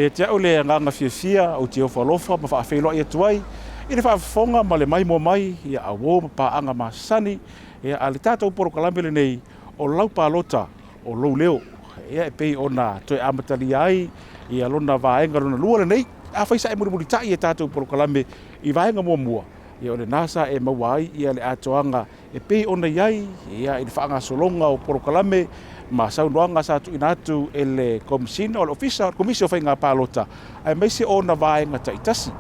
E te au le nganga fia o te ofalofa ma whaafelo ia tuai. I le whaafonga ma le mai mo mai ia awo pa anga masani ia a le tātou porokalame le nei o Lau Palota o Lou Leo. Ia e pei ona toi amatali ai ia lona Vaega lona lua le nei. A whaisa e muri tai e tātou porokalame i Vaega mua. Ia o le nasa e maua ai ia le atoanga e pei ona iai ia i le whaanga solonga o porokalame ma saunoanga sa tu inatu e le komisina o le ofisa o komisio whainga Palota. Ai meise ona Vaega taitasi.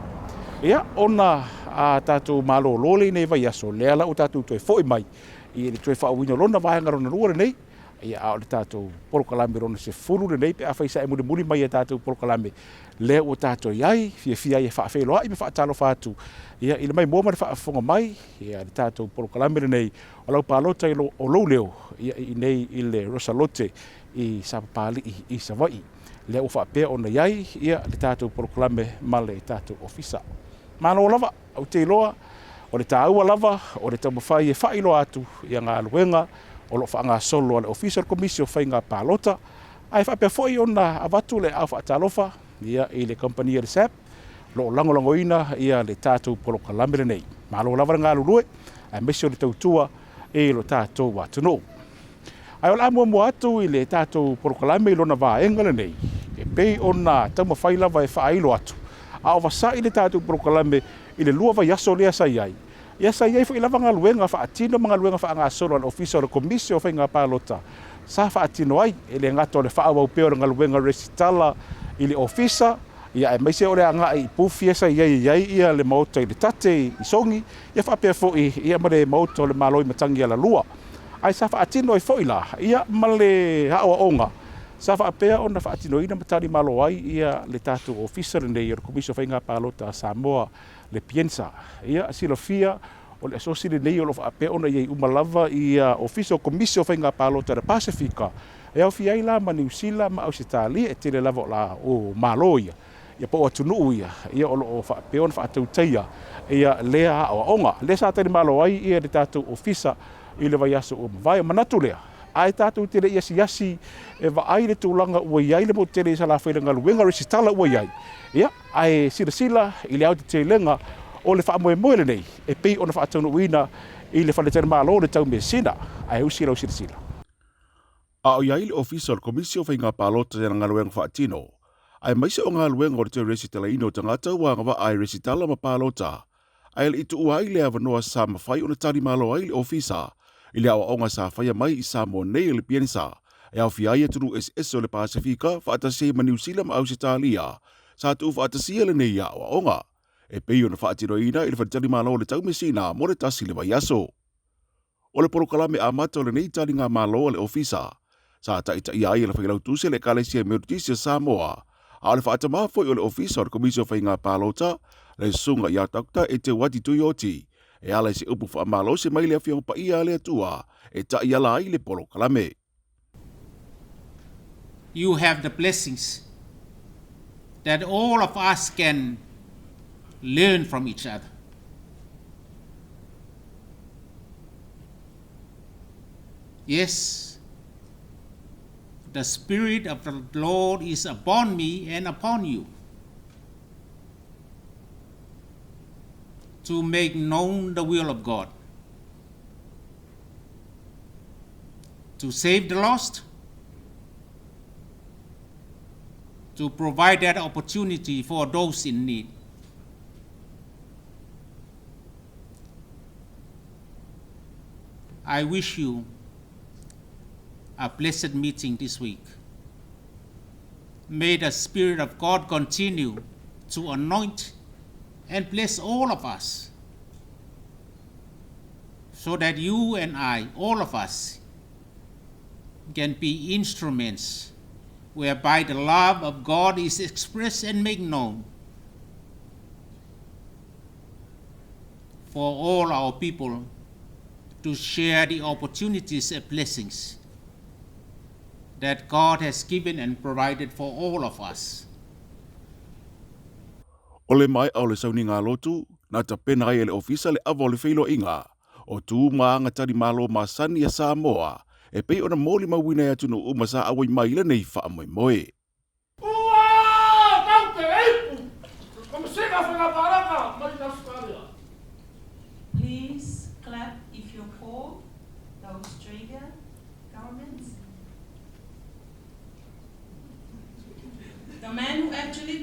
Ia ona a tātou malo lole nei vai aso leala o tātou toi foi mai. I le toi whaawina lona Vaega rona lua nei. Ia o le tātou porokalame rona se furu le nei pe a whaisa e muri mai e tātou porokalame. Leo o tātou iai, fia i e whaafeloa i me whaatalo whātu. Ia i le mai mua mara whaafonga mai, ia le tātou porokalame le nei o Lau Palota o Lou Leo. Ia i nei i le Rosalote i Sapapali i Savai. Leo o whaapea ona iai, ia le tātou porokalame ma le tātou ofisa. Mano lava, au te iloa, o le tāua lava, o le taumawhai e whailo atu i ngā luenga, o lo whaanga solo ale official komisio whainga Palota. Ai whaapea foi ona avatu le au whaatalofa, ia i le kompania le SAP, lo langolangoina ia le tātou porokalame le nei. Malo lava ngā lulue, ai mesi o le tautua e lo tātou watuno. Ai o la mua atu i le tātou porokalame i lona Vaega le nei, e pei ona taumawhai lava e whailo atu. A o wasa i le tātou porokalame i le lua vai aso lea sai ai. Ia sai ai i lava ngā luenga whaatino mga luenga whaanga solo al ofisa o le komisio o whainga Palota. Sa whaatino ai, e le ngato le whaawau peo ngā luenga resitala i le ofisa, ia e maise o le anga i pufia sai iai ia le maota i le tate i songi, ia whaapea foi ia ma le maota o le maloi matangi ala lua. Ai sa whaatino ai foi la, ia ma le hawa onga. Sa whaapea o na whaatino ina matari malo ai ia le tātou ofisa le nei o le komisio whainga Palota a Samoa le Piensa. Ia silofia o le asosi le nei o lo whaapea o na iei umalava ia ofisa o komisio whainga Palota le Pasifika. E au fiai la ma New Zealand ma Ausitalia e tele lava la o malo ia. Ia po atunu ia o lo whaapea o na whaatauteia ia lea o onga. Le sa tani malo ai ia le tātou ofisa i le vai aso o mawai o manatu lea. Ai tātou tele iasi e vaai le tūlanga ua iai le mo tele sa la whailanga luenga resitala ua iai. Ia, ai sila i le au te telenga o le whaamoe le nei. E pei o na whaatanu uina i le whaletana malo le tau me sina. Ai usila sila. A o iai le ofisa o le komisio whainga Palota e ngā luenga whaatino. Ai maise o ngā luenga o le te resitala ino tangata ua ngā ai resitala ma Palota. Ai le itu ua ai le avanoa sa mawhai o na tari malo ai le ofisa. I le awa onga sa whaia mai i Samoa nei le Piensa. E au fiai atunu SS o le Pasifika whaatase ma New Zealand ma Ausitalia. Sa tu whaatasia le nei awa onga. E pei o na whaatino ina i le whaatari malo le tau mesina mo le tasi le vaiaso. O le porokalame a mata o le nei tari ngā malo le ofisa. Sa taita ia ai le whailau tuse le Kalesia Meritisia Samoa. A le whaatama foi o le ofisa o le komisio whainga Palota le sunga ia takta e te wati tuioti. E ala se upu whaamalo se mai lea whio pa ia lea tua e ta ia la ai le porokalame. You have the blessings that all of us can learn from each other. Yes, the Spirit of the Lord is upon me and upon you to make known the will of God, to save the lost, to provide that opportunity for those in need. I wish you a blessed meeting this week. May the Spirit of God continue to anoint and bless all of us, so that you and I, all of us, can be instruments whereby the love of God is expressed and made known for all our people to share the opportunities and blessings that God has given and provided for all of us. O le mai au le sauni ngā lotu, nā ta pena ai le ofisa le ava o le whilo inga, o tū maanga tari malo masani a Samoa, e pei ona mōli mawina e atunu umasa awai mai le nei wha amoe moe. Ua!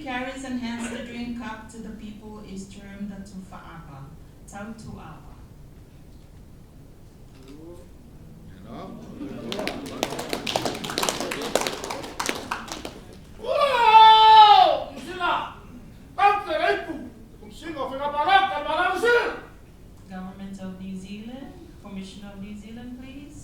carries and hands the drink cup to the people is termed the tufa'apa, tautu'apa. Government of New Zealand, Commissioner of New Zealand, please.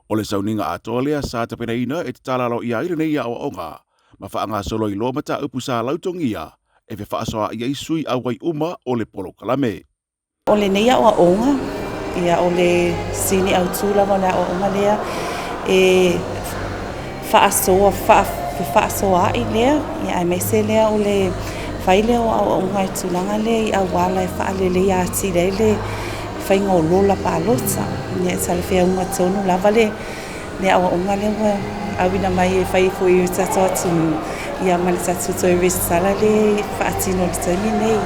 O le sauninga atoa lea sa tapena ina e te talalo ia ire nei a onga. Ma whaanga solo I loa mata upu sa lautongia e fe whaasoa ia isui a wai uma o le polo kalame. O le nei a onga, ia o le sini au tūlawa le a onga lea e whaasoa I lea, ia ai mese lea o le whaile o a onga I tūlanga le I a wala e whaalele ia ati le whainga o Lau Palota. Ia e tala whea unga tonu lava le a onga le wa awina mai e whai fui u tato atu ia mali tatu toi resi sala le whaatino le taimi nei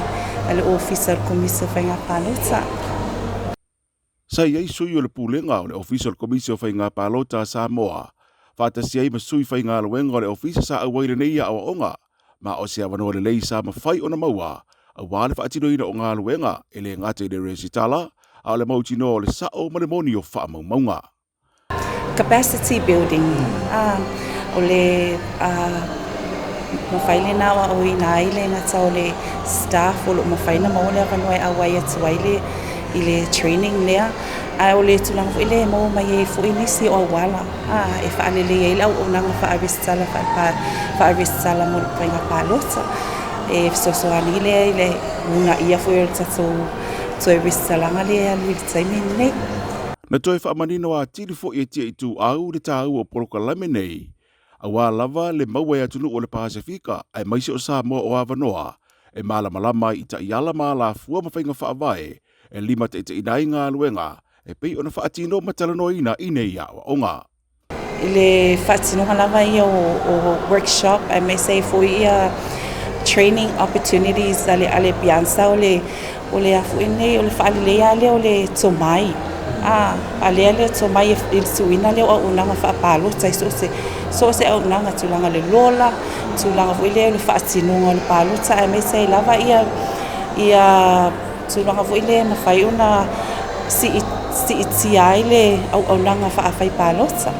ale official commission whainga Palota. Sa iei sui o le pūlenga o le official commission whainga Palota Samoa. Whaatasi ai masui whainga luenga o le ofisa sa awaire nei a onga. Ma o se awanoa le lei sa mawhai o na maua. A wale whaatino ina o ngā luenga e le ngate le resitala a le mautino o le sao manemoni o whaamaumaunga. Capacity building. O le mawhaile na wa o ina aile ngata o le staff o lo mawhaina maole a wanoa a wai atu waile I le training lea. A o le tulanga fo ile mo mai e fo inisi o wala. E whaalele e lau o nanga whaaristala mo le Vaega Palota. E fisosoani ile una ia fo i tato toi ristalanga le a lui taimi nei. Na toi whaamanino a tiri fo I tia I tu au le tāu o polo kalame nei. A wā lava le maua e atunu o le Pasifika ai maisi o Samoa o Avanoa. E malamalama I ta iala maa la fua mawhainga whaavae. E lima te inai ngā luenga. E pei ona whaatino matalanoina I nei a onga. I le whaatino lava ia o workshop ai me say fo ia training opportunities ale piansa o le afu nei o le whaalele ale o le tomai. Ale tomai I tuina le o unanga whaapalota I so se au unanga tulanga le lola, tulanga fo ile o le whaatinunga o le palota ai me say lava ia tulanga fo ile mawhai ona si iti aile au nanga whaafai palota.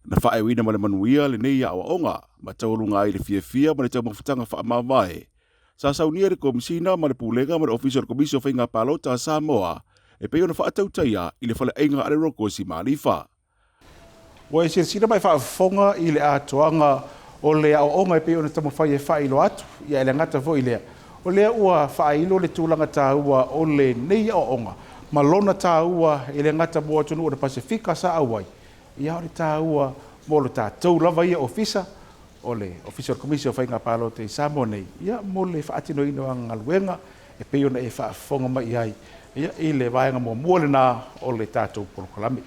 Na whaewina ma le manuia le nei a onga, ma taurunga ai le fia ma le tau mawhutanga whaamawai. Sa saunia le komisina ma le pūlenga ma le official commission Vaega Palota Samoa, e pei ona whaatautaia I le whale einga ale roko si Malifa. Wa e sira mai whaafonga I le atoanga o le a onga e pei ona tamu whai e whailo atu, ia ele ngata fo I lea. O lea ua whailo le tūlanga tāua o le nei a onga. Ma lona tāua I le ngata mua tunu o le Pasifika sa awai. Ia o le tāua mo le tātou lava ia ofisa o le Official Commission Vaega Palota I Samoa nei. Ia mo le whaatino ino a ngaluenga e pei ona e whaafonga mai ai. Ia I le vaenga mua le nā o le tātou proklame.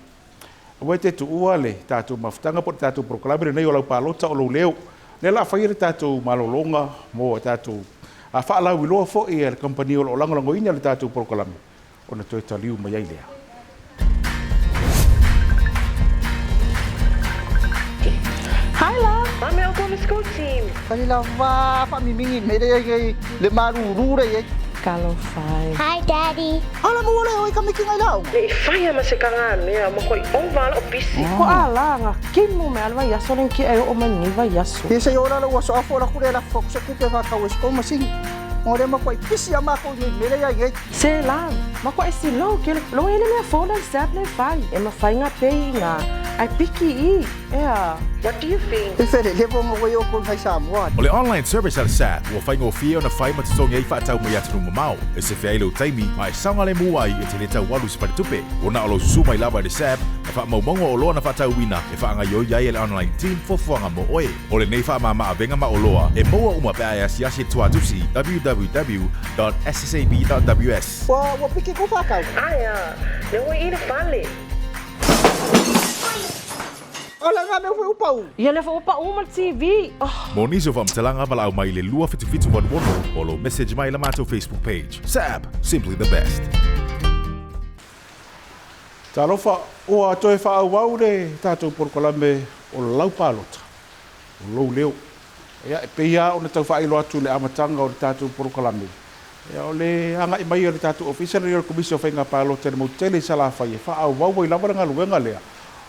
Wai te tu ua le tātou mawhitanga po le tātou proklame le nei o Lau Palota o lau leo. Le la whai le tātou malolonga mo tātou a whaalau I loa fo I le company o langolango ina le tātou proklame. O na toi taliu mai ai lea. Hi, love. I'm out on the school team. Kanila va mimingin me de le maruru re. Kalofai. Hi, Daddy. Ala mo wala oi kami kingai lao. Le fai ama se kanga me ama koi oval o bisi. Ko ala nga kimo me alwa yaso len ki e o mani va yaso. Ke se ora lo waso afora kure la fox se kupe va ka wes ko masing. Ore ma koi pisi ama ko ni me ya ye. Se la ma ko esi lo ke lo ele me foda sap le fai. E ma fai nga pe nga. Ai piki I. Yeah. What do you think? E fere le bongo wo yo ko vai Samoa. O le online service al SAT, ua whaingo fia na whai matatongi ei whaatau mai atunu mamau. E se whea ilo taimi, mai sanga le mua I e te le tau walu se paritupe. O na alo susu mai lava le SAP, e wha maumongo o loa na whaatau wina, e wha anga yoi ai ele online team fofuanga mo oe. O le nei wha maa avenga ma o loa, e moa uma pe ai asiasi tuatusi www.ssab.ws. Wa piki ko fa ka. Aya, le wo ina fale. Ola ngā me hui upau. Ia le upa uma TV. Mo nisi o whamtalanga wala au mai le lua fitu wanu o lo message mai la mātou Facebook page. SAB, simply the best. Talofa ua toe whaau re tātou porokalame o Lau Palota, o lou leo. Ia e peia o na tau whaelo atu le amatanga o le tātou porokalame. Ia o le anga i mai o le tātou ofisa na Real Commission o Whainga Palota le mautele sa la whai e whaau wau i lawaranga luenga lea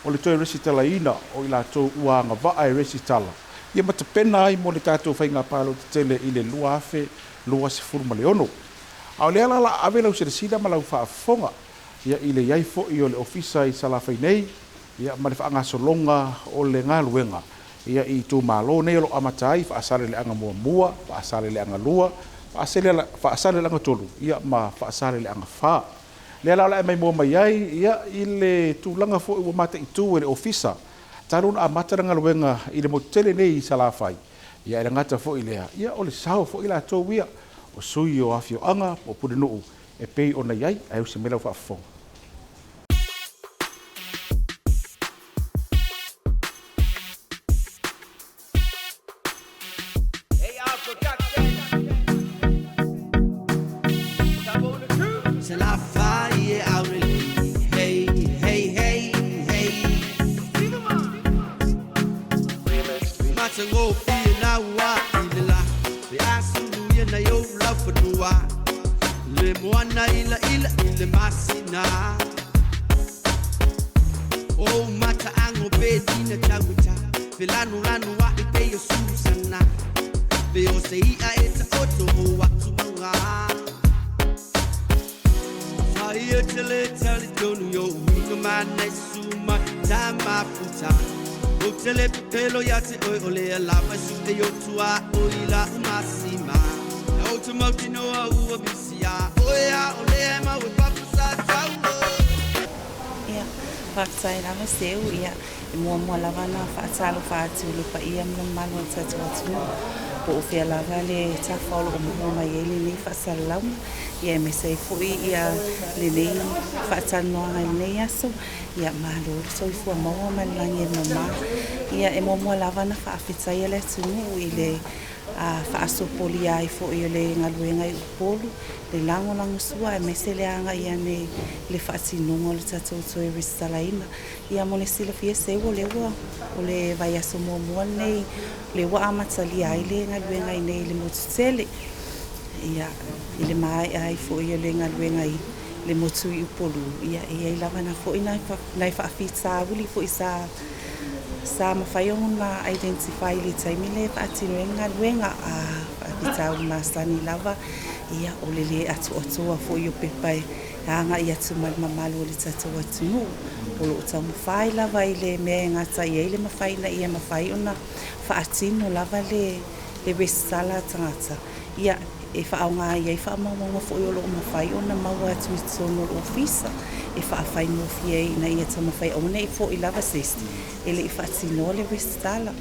o le toe resi tala ina o i la tau uanga waa e resi tala. Ia matapena ai mo le tātou Whainga Palota tele i le lua afe, lua se furuma le ono. A o le ala la ave lau se resida ma lau whaafonga. Ia i le iai fo i o le ofisa i salafai nei, ia ma le whaangasolonga o le ngā luenga. Ia i tū mālo nei o lo amatai, whaasare le anga mua, whaasare le anga lua, whaasare le anga tolu, ia ma whaasare le anga wha. Le ala ala e mai mua mai ai, ia i le tūlanga fo i wa mata i tū e le ofisa, taruna a mataranga luenga i le motele nei i salafai. Ia e ngata fo i lea, ia o le sao fo i la tō wia, o sui o afio anga, o pure nuu, e pei o na iai, ai usi melau whaafonga. Whakatau lava seu ia e mua lava na whaatalo whaatu lupa ia mna manu o tatu atunu po o whia lava le tawhalo o mua mai e le nei whaasala lauma ia e mesei fui ia le nei whaatanoa le nei aso ia malo so i fua maua mai langi e mama ia e mua lava na whaafetai le atunu i le whaasopoli ai fo i le ngaluenga i upolu le lango sua e mese le anga ia ne le whaatinunga le tatou toe risalaina ia mo le sila fia sewa le ua o le vai aso mua nei le ua amatali ai le ngaluenga i nei le motutele ia i le mai ai fo i le ngaluenga i le motu i upolu ia i lava na fo i nai whaafita uli fo i sa mawhaiona identify le taimile whaatinuenga luenga a whaafita na sani lava ia o le atu fo i o pepai anga ia tu mamalu o le tatou atunu o lo tau mawhai lava i le mea ngata ia i le mawhaina ia mawhaiona whaatino lava le resala tangata ia e whaonga ia i whaamaunga fo i o lo mawhaiona maua atu i tono o ofisa e whaafai mofia i na ia tama whai ona i fo i lava sesti e le i whaatino le resala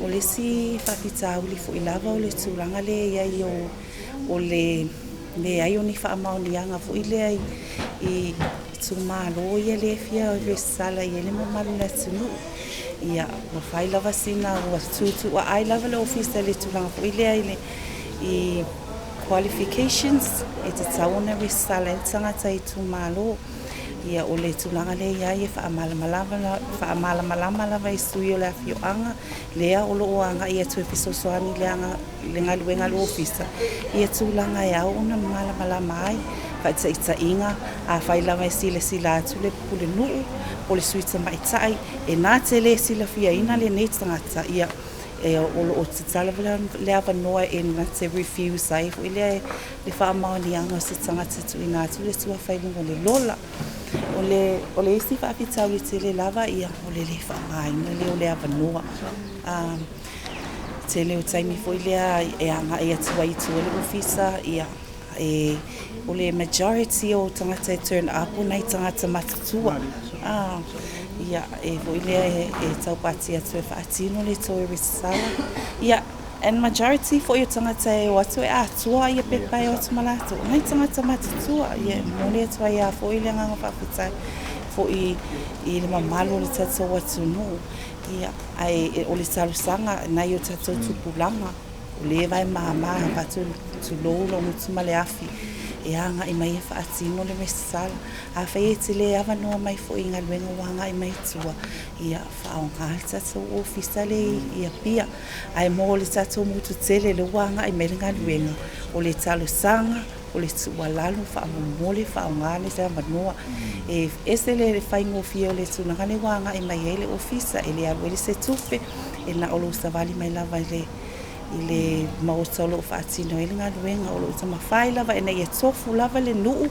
o le si whaafita uli fo i lava o le tūranga le ia i o le me ai oni whaamauni anga fo i le ai i tūmalo ia le fia o resala i ele mamalu na tunu ia o whai lava sina o tutu a ai lava le ofisa le tūranga fo i le ai le i qualifications e te tauna resala e tangata i tūmalo ia o le tūlanga le ia e whaamalamalama lava i sui o le awhioanga lea o lo oanga ia tu episosoani le ngaluenga lo ofisa ia tūlanga e au una malamalama ai whaita inga a whai lava i sila atu le pule nuu o le suita maitai e nā te le sila fia ina le nei tangata ia e o lo o te tala le awa noa e na te refuse ai i le whaamaoni anga se tangata tu ina atu le tua whailunga le lola o le isi whaapitau i te le lava ia o le whaamaina le o le awa noa te leo taimi fo i lea e anga e atua i tua le ofisa ia e o le majority o tangata e turn up o nei tangata matatua ia e fo i lea e tau pati atu e whaatino le toi risala ia and majority fo i tangata e o atu e atua ia pepa e o atu malato nei tangata matatua ia mole atua ia fo i lea nganga whaapitai fo i le mamalo le tatou atu no Ia, ai o le salusanga nai o tatou tupulanga. O le vai mama pa tu lo mutu male afi. E anga I mai whaatino le mesala. A whai te le awa noa mai fo inga luenga wanga I mai tua. Ia whaonga tatou ofisa le ia pia. Ai mo le tatou mutu tele le wanga I mai lenga luenga. O le talusanga, o le tualalu whaamomole whaonga le te amanoa. E ese le whaingo fia o le tunanga le wanga I mai ele ofisa. E le aluele se tupe. E na olo savali mai lava I le maotolo whaatino ele ngā luenga o lo tama whai lava e nei e tofu lava le nuu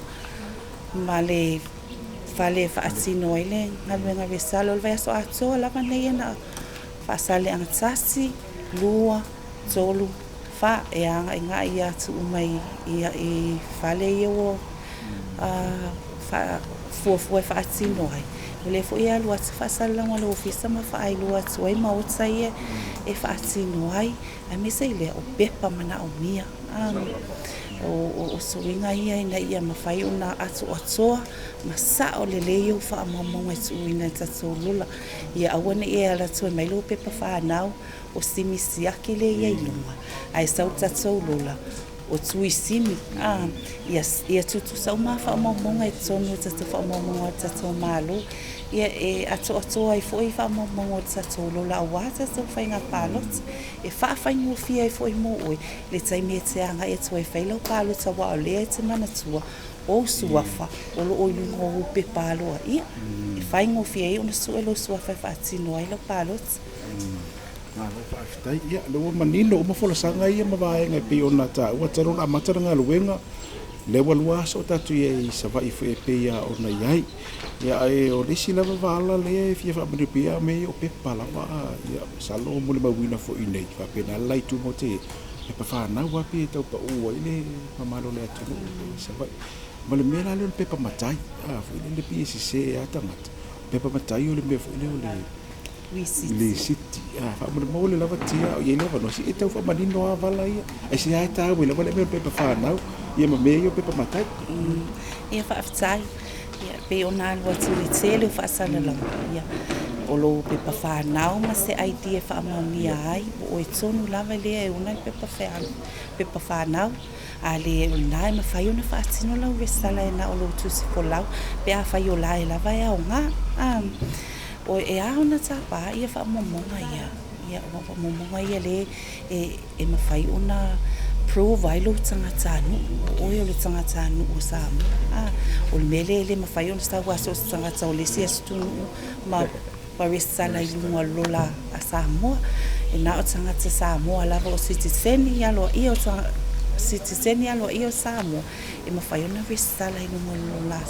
ma le whale whaatino ele ngā luenga resalo le vai aso atoa lava nei e na whaasale angatasi, lua, tolu, wha e anga I ngā I atu umai I whale I o fuafua e whaatino ai. Le fo ia lua te whaasala ngā le ofisa ma whaai lua tuai maota I e whaatino ai. A me sei lea o pepa mana o mia. O suinga ia ina ia mawhai o na atu atoa. Ma sa o le leo wha mamonga I tuina I tatou lula. Ia awane e ala tue mai lo pepa whanau. O simi siaki le ia ilunga. Ai sau tatou lula. O tui simi. Ia tutu sau maa wha mamonga I tonu tatou wha mamonga I tatou malo. Ia e ato ai foi fa mo tatou lola o wata tatou whainga Palota. E whaawhaingo fia I foi mo oi. Le taimi e te anga e toi whailau Palota wa o lea te manatua. O suafa, o lo oilunga o upe paloa. Ia, e whaingo fia I ona suelo suafa e whaatino ai lau Palota. Ngā lo whaafitai. Ia, lo manino o mafola sanga ia ma Vaega pe ona ta ua tarona amatara ngā luenga. Lewa lua so tatu I savai fu e peia ona iai. Ia e o lesi lava vala lea e fia whamanipia me o pepa lava. Ia salo mule mawina fo I nei. Whapena lai tu mo te pepa whanau api e tau pa ua I le mamalo le atunu. Savai. Ma le mea leo le pepa matai. Fu I le pia si se atangata. Pepa matai o le mea fu I le o le siti. Whamana mo le lava tia o iei lava no si e tau whamanino a vala ia. E si ai tau e lava le mea pepa whanau. Ia ma mea I o pepa matai. Ia whaafitai. Ia pe ona alua tui tele o whaasala lama. Ia o lo pepa whanau ma se idea whaamaunia ai. O e tonu lava lea e ona I pepa whanau. A le o nai ma whai ona whaatino lau resala e na o lo tusi po lau. Pe a whai o lai lava e au ngā. O e a ona tāpā ia whaamomonga ia. Ia o whaamomonga ia le e ma whai ona prove ai lo tangata anu. O e o le tangata anu o Samoa. O le mele le ma whai ona stau aso o tangata o le si astunu ma paresala I lunga lola a Samoa. E na o tangata Samoa lava o citizen I alo I o citizen I alo I o Samoa. E ma whai ona resala I lunga lola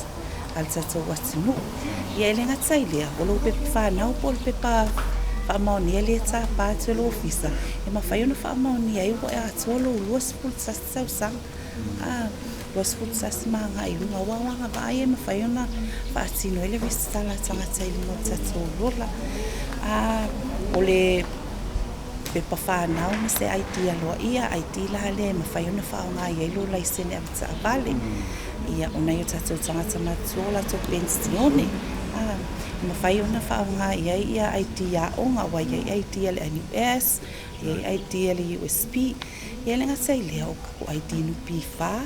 al tatou atinu. Ia ele ngatai lea, o lo pepa whanau po le pepa whaamaonia le tāpā te lo ofisa. E ma whai ona whaamaonia I o e atua lo lua sipulu sasi tau sang. Lua sipulu sasi maa ngai runga wawanga vai e ma whai ona whaatino ele resala tangata I lunga tatou lola. O le pepa whanau ma se aiti aloa ia, aiti la le ma whai ona whaonga I lo laisene amta avale. Ia ona I o tatou tangata matola to pensione. Ma whai ona whaonga ia aiti a onga wa ia aiti le NUS, ia aiti le USP. Ia le ngatai lea o kako aiti nupi wha,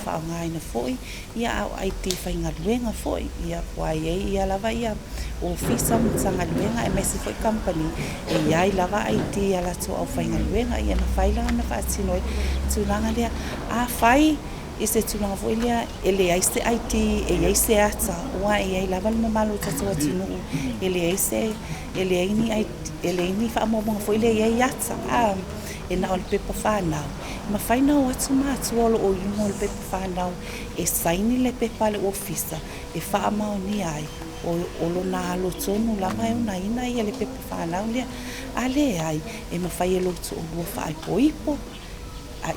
whaonga ina foi. Ia au aiti whainga luenga foi. Ia kua ia lava ia ofisa mutanga luenga e mesi foi company. E iai lava aiti ala to au whainga luenga. Ia na whaila na whaatinoi. Tūlanga lea a whai. E se tunanga fo ilia ele ai se IT e ai se ata wa e ai lava le mamalo tatou atinu ele ai se ele ai ni fa mo fo ile ai ata e na o pepa whanau ma whaina o atu mātuolo o iungo le pepa whanau e saini le pepa le ofisa e whaamau ni ai o lo na alo tonu lama e una ina i le pepa whanau lea ale ai e ma whai e lo tu o lua whaai poipo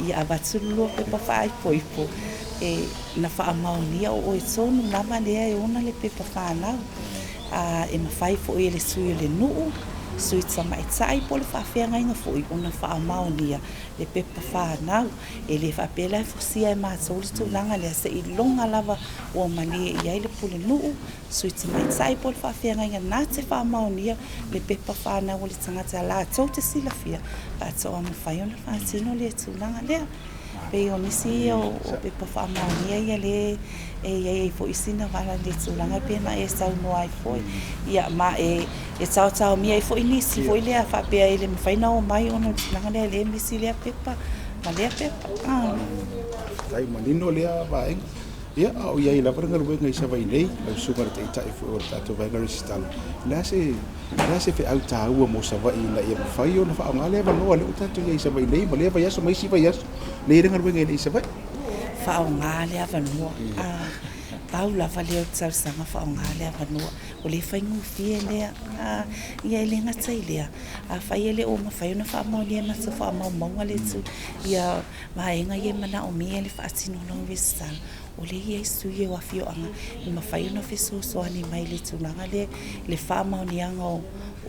ia abatulu pepa whaai poipo e na whaamaunia o e tonu lama lea e ona le pepa whanau e ma whai fo e le sui le nuu suita mai tsai po le whaafenga inga fo i una whaamaonia le pepa whanau e le whaapela e fosia e mātou le tūlanga le se i longa lava o mani i ai le pule nuu suita mai tsai po le whaafenga inga nā te whaamaonia le pepa whanau o le tangata la tau te silafia ka tau amu whaiona whaatino le tūlanga lea pe o nisi o pepa whaamaonia ia le e fo isina wala le tūlanga pe na e sau noa ai foi ia ma e tau mia e fo inisi fo ile a whaapea ele mwhaina o mai ono tūlanga le misi lea pepa ma lea pepa tai manino lea Vaega ia au ia la paranga ruenga i sava nei la sugar te ita e fo tato Vaega resistal la se fe au ta ua mo sava i la ia fai ona fa ngale va no le tato ia sava nei ma le va yaso mai si va yaso le renga ruenga nei sava fa ngale ava no Paula valeu tsar sanga fa ngale ava no o le fai ngu fie le ia le ngata ilea a fai ele o ma fai ona fa mo le ma so fa mo mo le tu ia Vaega ye mana o mi ele fa atino no visal o le ia sui o afio anga i ma fai ona fiso so ani mai le tunanga le fa mo ni anga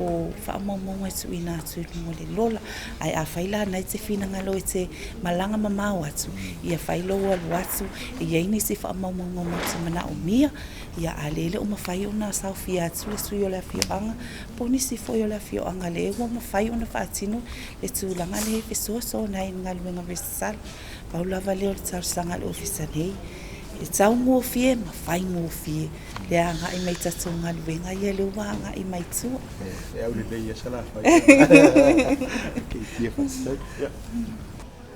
o fa mo mo tu ina tu mo le lola ai a fai la nai te fina ngalo te malanga mama watu ia fai lo watu ia ini se fa mo te mana o mia ia alele o ma fai ona sa fia tu le sui o le afio anga poni si foi o le afio anga le o ma fai ona fa atino le tulanga le fiso so nai ngalu nga vesal Paula valeu tsar sanga le ofisa nei e tau ngō fie, ma whai ngō fie. Le anga i mai tatu ngā luenga, ia le wanga i mai tua. E au le leia sala whai. Kei tia whastai.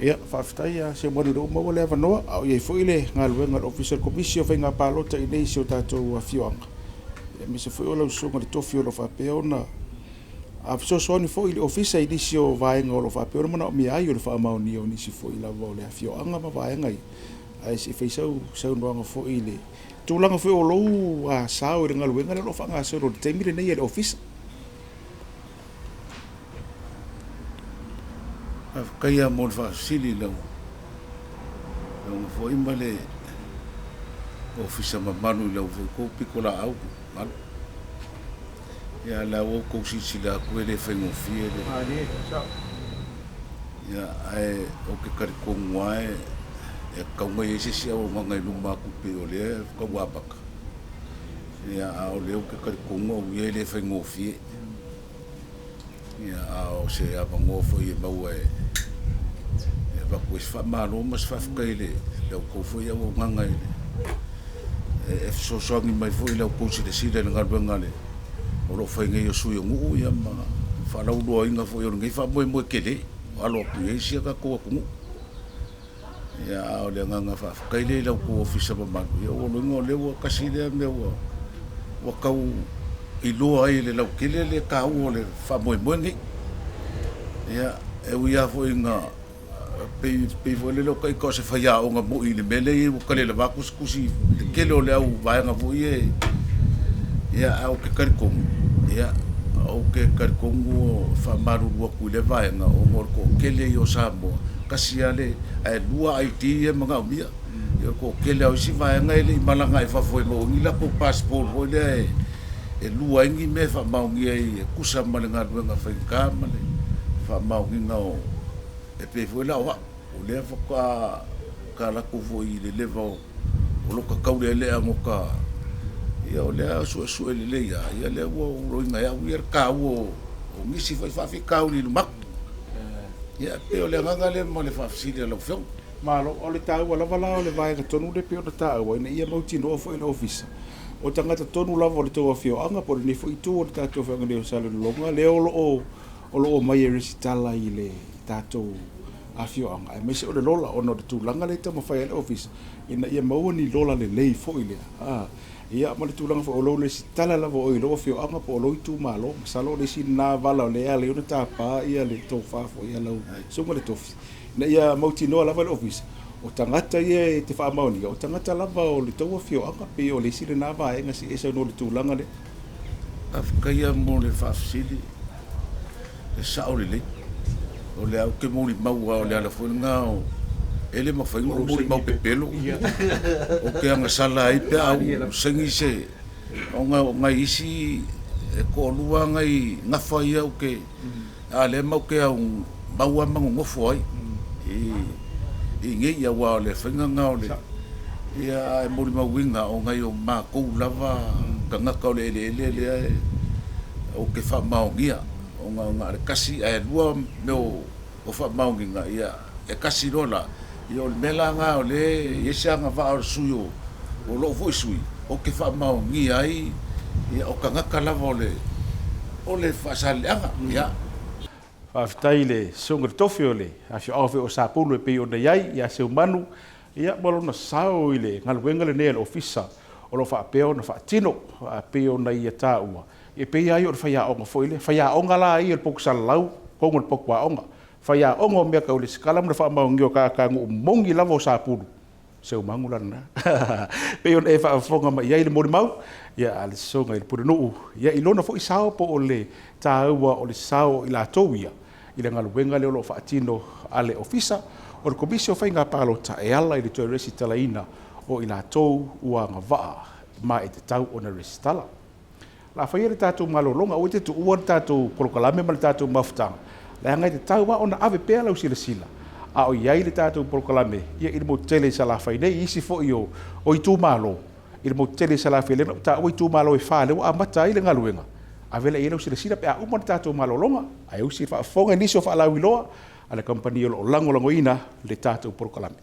Ia, whawhitai a se manu rau maua le awanoa, au iei fwoi le ngā luenga official commission whai ngā Palota i nei se o tātou a whioanga. Ia me se fwoi o lau songa le tofi o lo whapea ona. A so soni fwoi le ofisa i nisi o Vaega o lo whapea ona mana o mi ai o le whaamaoni o nisi fwoi la wau le a whioanga ma Vaega i. Ai se fei sau noanga fo ile tūlanga fo o lou a sao i ngaluenga le lo whanga so ro te mire nei e office Kaya mo fa sili lau fo imale office ma manu lau ko pikola au man ya la o ko si la ko le fengo fie ya ai o ke kar ko ngwae e kaunga i se o ngai luma ku pe o le ka wapaka ia ao leo ke karikonga o ia le whaingo fie ia ao se ava ngofo i maua e waku e whamaro mas whafkai le lau kofo i au nganga i le e sosoangi mai fo i lau kousi le sida le ngaruanga le o lo whainga i o sui o ngu ia ma whanau loa inga fo i o ngai whamoe moe kele alo aku e sia ka koa kungu ia o le nganga whafkai le lau ko ofisa mamanu ia o lungo le ua kasi lea mea ua kau i loa ai le lau kele le kau o le whamoe moe ngi ia e uia fo i ngā pei fo le lau kai kao se whaia o ngā mo i le mele i uka le wakus kusi le kele o le au Vaega fo i e ia au ke karikongu ia au ke karikongu o whamaru lua kui le Vaega o ngor ko kele i o Samoa kasi ale ai lua ai ti e mga umia yo ko kele au si Vaega ele malanga e fa foi mo ngila ko passport ho le e lua ingi me fa maungi ai kusa malenga duenga fa ka male fa maungi ngao e pe foi la wa o le fa ka la ko foi le levo o lo ka kaule le amo ka ia o le su le ia le wo roinga ia wir ka wo o misi fa fi ka uli mak ia pe o le nganga le mo le fa fisile lo fio malo o le tau wala wala o le Vaega tonu le pe o tau ina ia mauti no fo ina office o tangata tonu lava o le tau fio anga por ni fo itu o tatou whanga le o sale longa le o lo mai resitala i le tatou a fio anga ai mese o le lola o no tu langa le tama fai le office ina ia mau ni lola le lei fo ile ia ma le tulanga fo o lo le sitala lava o i lo fio anga po lo itu malo salo le sin na vala le ale o tapa ia le to fa fo ia lo so mo le tofi na ia mauti no lava le office o tangata ia te fa mauni o tangata lava o le to fio anga pe o le sin na Vaega si esa no le tulanga le afkaya mo le fa fisili e sa o le o le au ke mo li mau o le ala fo ngao ele ma fai mo se mau pepelo o ke anga sala ai pe au sengi se o nga isi ko lua ngai ngafa ia o ke a le mau ke au maua mangofo ai i ngai ia wa le whainga ngao le ia e mori mawinga o ngai o mā kou lava ka ngaka o le o ke wha maongia o ngā re kasi e lua meo o wha maonginga ia e kasi rola ia o le mela ngā o le iesianga wha o sui o loo fo sui o ke wha maongia ai ia o ka ngaka lava o le whaasaleanga ia whaafitai le sunga tofi o le a fio awhi o sāpulu e pei o na iai ia seu manu ia malona sao i le ngaluenga le nea le ofisa o lo whaapeo na whaatino a pei o na ia tā ua e pei ai o le whaiaonga fo ile whaiaonga la i o le poku salalau kongo le poku waonga whaiaonga o mea kau le sikalam na whaamau ngio ka ngu mongi lava o sāpulu seu mangu lana pei o na e whaafonga ma iai le mori mau ia a le songa i le pura nuu ia i lona fo i sao po o le tā ua o le sao i la tau ia i le ngaluenga le o lo whaatino a le ofisa o le komisi o Vaega Palota e ala i le toi resi talaina o i la tou ua ngawaa ma e te tau o na resi tala. La whaia le tātou malolonga o te tu ua le tātou porokalame ma le tātou mafutanga. Le angai te tau wa o na ave pēla o sila sila. A o iai le tātou porokalame ia i le mo tele sa la whaine i isi fo i o i tū malo. I le mo tele sa la whaile na ta o i tū malo e whale o a mata i le ngaluenga. A vela i le o sila sila pe a umar tātou malolonga. A e usi whaafonga niso whaalau iloa. A le kampani o lango ina le tātou porokalame.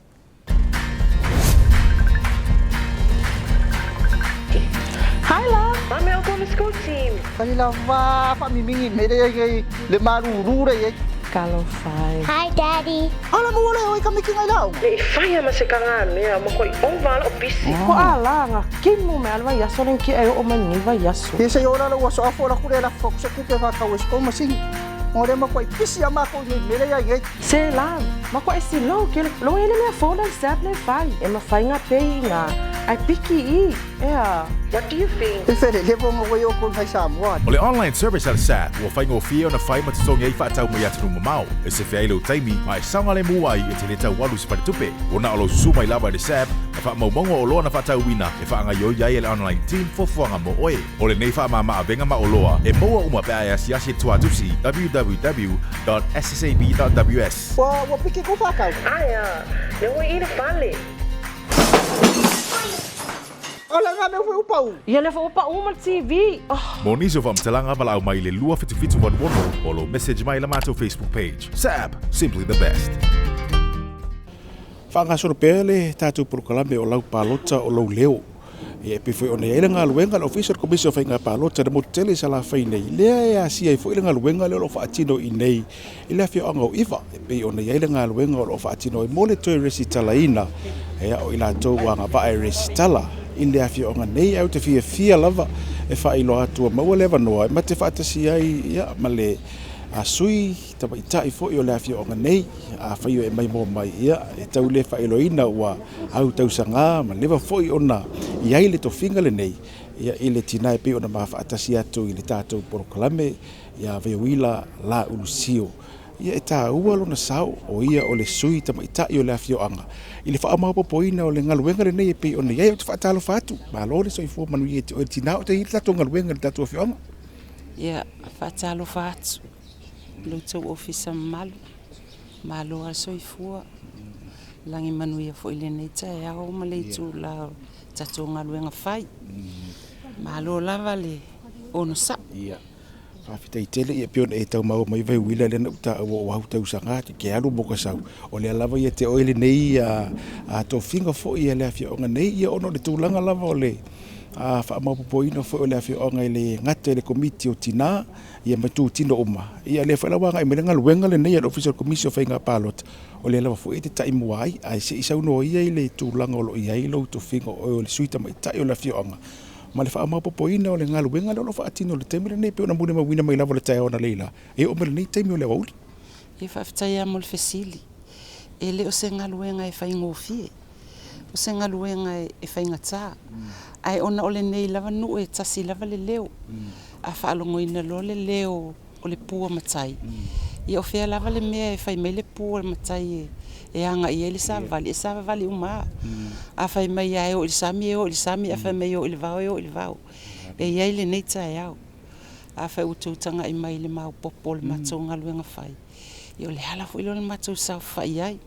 Hi, Lau. Mami ako na school team. Kanila wa mimingi mere le maruru re. Kalo fai. Hi, Daddy. Ala mo wala oi kami kingai lau. Le fai ama se kanga mea mo koi oval o pisi. Ko ala nga kimu me alwa yaso len ki o mani va yaso. Ke se ora lo waso afo la kure la fok se kupe va ka wes ko masing. Ore ma koi pisi ama ko ni mere ya ngai. Se la, ma ko esi lo ke lo ele me fola sap le fai. E ma fai nga pe nga. Ai piki i. Yeah. What do you think? E fere le bongo wo yo ko fai Samoa. O le online service al SAP, ua whaingo fia o na whai matasongi ei whaatau mai atu runga mau. E se whea ilo taimi, mai sanga le mua i e te le tau walu si paritupe. O na olo susu mai lava le SAP, na wha maumongo o loa na whaatau wina, e wha anga yoi iai e le online team fofuanga mo oe. O le nei wha maa avenga ma o loa, e moa uma pe ai asiasi tuatusi www.ssab.ws. Wa piki ko whakau. Aya, le wo i le fale. Ala nga me fo upau. Ia le fo upa uma TV. Moniso vam telanga pala au mai le lua fitu waduono o lo message mai la mato Facebook page. SAP, simply the best. Whangasoro pēle tātou porokalame o Lau Palota o Lau Leo. E pe foi ona ia ngā luenga le official commission Vaega Palota de motele sa la whainei. Lea e asia i foi ngā luenga le o whaatino i nei. I lea whio anga o iwa. E pe ona ia ngā luenga o whaatino i mole toi resi talaina. E o ila tau wanga vae resi tala. I lea whio anga nei au te fia lava. E whailo atua maua lewa noa. E mate whaatasi ai ia ma le a sui tapa ita i foi o le afio nga nei a faio e mai mo mai ia e tau le failo ina wa au tau sanga ma leva foi ona ia ile to finga le nei ia ile tina e pe ona ma fa atasi atu ile tatou porokalame ia veuila la ulusio ia eta ua lona sau o ia o le sui tama ita i o le afio anga ile fa ama popoina o le ngaluenga le nei pe ona ia o te fatalo fatu ma lo le soifo manu ia o tina o te ile tatou ngaluenga le tatou afio anga ia fatalo fatu lo tau ofisa malu malo al soifua langi manuia fo ile nei tai a o male tu la tatu ngaluenga fai malo lava le ono sa ia fa fitei tele ia pion e tau mau mai vai wila le na ta o wa tau sanga ke alu boka sau o le lava ia te oile nei a to finga fo ia le afia onga nei ia ono le tulanga lava o le a fa ma popoina fo le afia onga ile ngate le komiti o tina ia matu tino uma ia le fala wanga me nga luenga le nei official commission Vaega Palota o le lava fo e te tai muai ai se isa no ia ile tulanga o lo ia ilo to finga o le suita mai tai o le afia onga ma le fa ma popoina o le nga luenga lo fa atino le temile nei pe ona mune ma wina mai lava le tai ona leila e o mele nei temi o le wauli e fa ftai mo le fesili e le o se nga luenga e fai ngofie o se nga luenga e fai ngata ai ona o le nei lava nu e tasi lava le leo a whaalongoina lo le leo o le pua matai. I o whea lava le mea e whai mai le pua matai e anga i e le sa vali uma. A whai mai o le sami a whai mai o le vau e o le vau. E iai le neita e au. a fa ututanga I mai le mau popo le matonga luenga fai I o le hala fo ilo le matou sa fai ai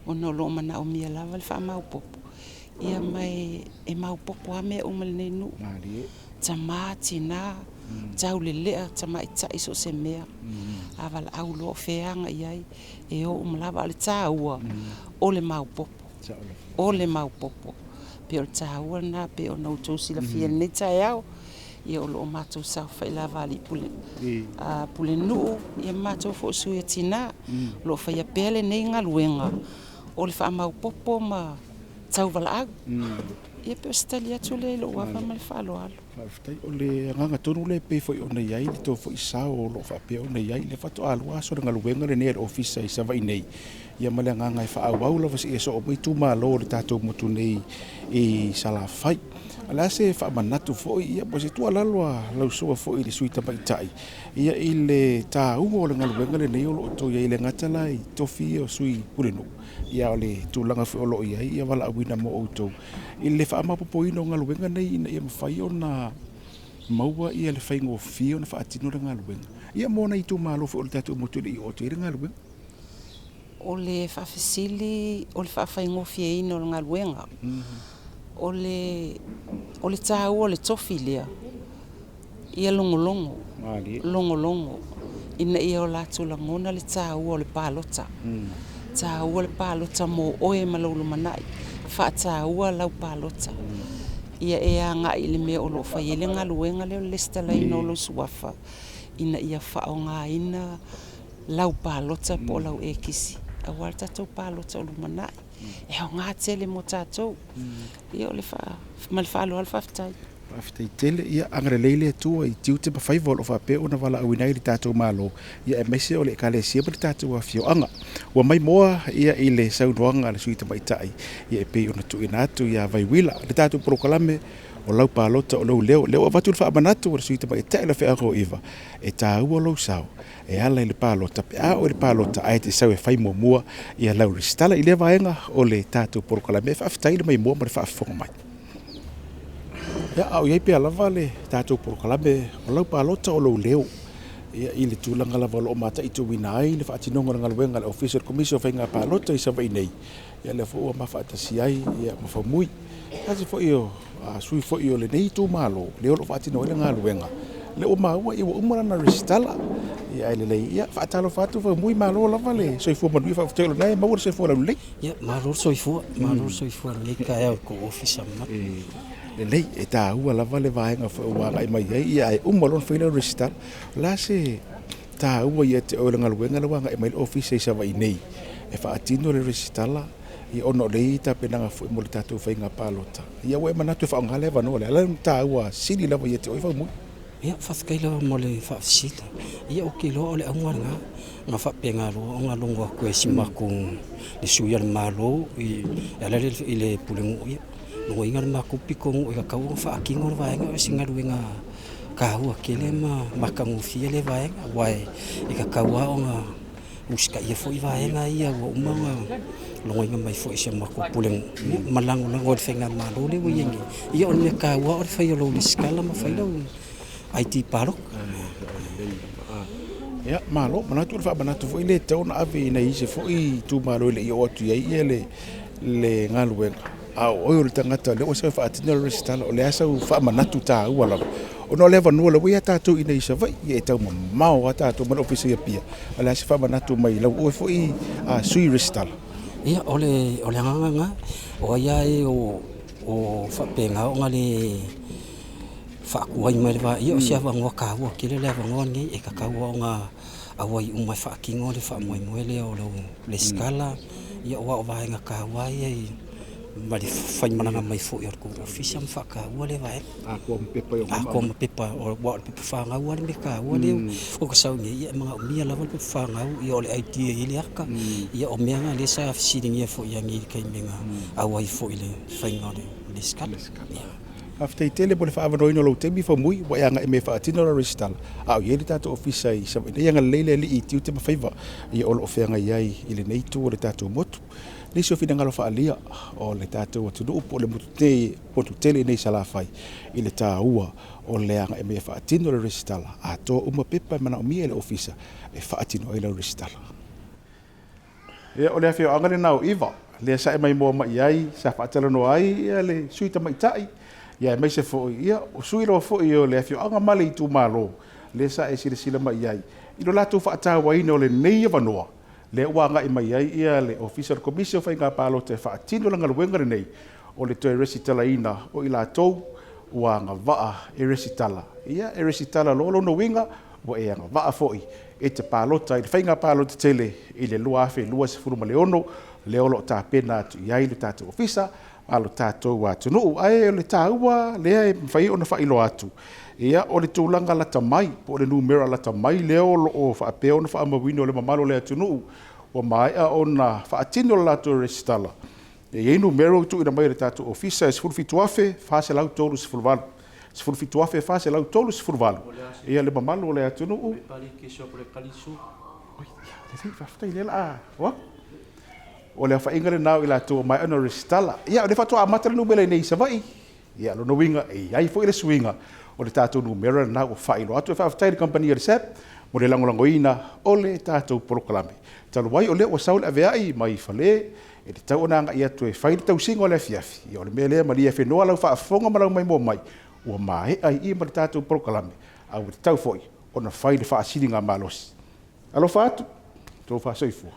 o no lo mana o mia lava le fa mau popo ia mai e mau popo a me o mal nei nu tama tina tau le lea tama ita iso se mea aval au lo feanga iai e o umlava le taua o le mau popo o le mau popo pe o taua na pe o no tosi la fia nei taiao ia o lo matou sa fai lava ali pule a pule nu ia matou fo su ia tina lo fai pele nei ngaluenga o le fa mau popo ma tau vala ia pe stali atu le lo wa mal fa lo alo Fai o le nganga tonu le pe foi ona iai le to foi sa o lo fa pe ona iai le fato alwa so nga luenga le ner office I sa vai nei ia male nganga I fa au lo fasi so o tu malo le tato motu nei I sala fai ala se fa manatu foi ia po se tu ala lo so foi le suita pai tai ia I le ta u o le nga luenga le nei o lo to ia le ngata lai to fi o sui pulenu ia o le tulanga fo lo iai ia wala wina mo o to I le fa ma popo ino nga luenga nei ia mafai ona maua ia le fai ngofio na fa atino le nga luenga ia mo na I tu malo fo le tato motu le o te nga luenga o le fa fasili o le fa fai ngofia ino nga luenga o le tau o le tofilia ia longolongo longolongo ina ia o la tulangona le tau o le palota tau o le palota mo oe malolo manai fa tau o Lau Palota ia e anga I le me o lo fai ele nga luenga le le stala ino lo suafa ina ia fa o nga ina Lau Palota po lau ekisi a walta tau palota o lo manai e o ngā tele mo tātou ia o le fa mal fa lo alfa ftai After tele ia angre leile tu I tiu te pa 5 o fa pe ona wala awinai le tatou malo ia e mese o le kale sia le tatou afio anga wa mai moa ia I le saunoanga le suita mai tai ia e pe ona tu inatu ia vai wila le tatou proklame o Lau Palota o lo leo avatu le fa manatu o le suita mai tai le fe ago iva e tau o lo sao e ala le Palota pe a o le Palota ai te sau e fai mua ia lau ristala I le vaenga o le tatou proklame fa aftai le mai mua ma le fa afonga mai ia au iai pe alava le tatou proklame o Lau Palota o lo leo ia I le tūlanga lava lo mata I tu wina ai le whaatinonga nga luenga le Official Commission whainga Palota I sa vai nei ia le fo ma whaatasi ai ia ma whamui kasi fo io sui fo io le nei tu malo le o lo whaatinonga le nga luenga le o maua I wa umarana restala ia ai le lei ia whaatalo whaatu whamui malo lava le soifua manui whaafutelo nei maua soifua lau lei ia malo soifua le ka ea ko office ma le lei e tā ua lava le vaenga whaua ai mai ia e umalon whaila restala la se tā ua ia te oila ngaluenga la wanga e mai office I sa vai nei e whaatino le restala I ono lei ta penanga fu mo le tatou whainga Palota ia wa e manatu e whaongale wanoa le ala tā ua sili lava ia te oi whaumui ia whawhakaila mo le whaafisita ia o ke loa o le aunga nga whapenga loa o ngā longo a koe si mako le suia le malo I alele I le pulengu ia no inga le mako piko ngu i ka kau o whaakingo le vaenga o singa ruenga kahua kele ma makangu fia le vaenga wai I ka kau o ngā uska ia fo I vaenga ia wa umanga longo inga mai fo I se mako pulengu malango lango le whenga malo le wayengi ia o le kahua o le whai o lo le skala ma whai lau IT parok ia malo manatu le fa manatu fo ile tona ave ina ise fo I tu malo le o tu ia le ngaluenga au o le tangata le o se fa atina le stala o le asa u fa manatu ta u ala o no le va no le ia tatu ina ise vai ia tau mau ata to ma ofisi ia pia ala se fa manatu mai la o fo I a sui restala ia ole nganga o ia o fa penga o ngale fa kuai mai va ia sia va ngo ka wa kile le va ngo ngi e ka ka wa nga awai umai fa kingo le fa moi le o le skala ia wa va nga ka wa ia ma le fa mana mai fo ia ko office am fa ka wa le va a ko me pepa o wa pepa fa nga wa le ka wa le o ko sa ngi ia ma mi la va pepa fa nga ia o le IT ile ka ia o me nga le sa sitting ia fo ia ngi kai me nga awai fo ile fa nga le skala after tele pole fa avano lo te mi fa mui wa nga me fa tino restal au ye tato office ai sa ia nga lele li tiu te fa ia o lo fe nga ia ile nei tu o le tato motu nisi o fina ngalo whaalia o le tātou atunu upo le motutele nei salawhai i le tāua o le anga e mea whaatino le resitala a tō uma pepa mana o mia le ofisa e whaatino e le resitala. Ia o le awhio angare nao iwa, le sa e mai mua mai ai, sa whaatala no ai, ia le suita mai tai, ia e mai se fo ia, o sui roa fo i o le awhio anga male i tū malo, le sa e sila mai ai, i lo lātou whaatawa ina o le nei wanoa, le wanga i mai ai ia le official commission fai ngā palo te whaatino langa luenga nei o le toi resitala ina o i lātou ua ngā waa e resitala. Ia e resitala lolo no winga o e ngā waa foi e te palota i le fai ngā palo te tele i le lua afe lua se furu maleono le olo tā pena atu iai le tātou ofisa alo tātou atunu ai le tāua lea e fai ona whailo atu. Ia o le tūlanga lata mai, po le numera lata mai leo o whaapea ona whaamawino o le mamalo le atunu o mai a ona whaatino lato resitala. E iei numero tu ina mai le tātou ofisa e sifuru afe, whase lau tolu sifuru sifuru afe, whase lau tolu sifuru walu. Ia le mamalo le atunu o le whainga le nao i lato mai ana resitala. Ia o le whatua amata le numera nei savai. Ia lo no winga e iai fo i le swinga. O le tātou numera na o whailo atu e whaafatai le company le SAP mo le langolangoina o le tātou porokalame. Talu wai o le o saule aveai mai whale e te tau ona anga i atu e whaile tau singa o le afiafi. I o le mea lea malia whenua lau whaafonga malau mai mo mai ua mahe ai i ma le tātou porokalame au te tau foi o na whaile whaasiri ngā malosi. Alo whaatu, tō whaasoifua.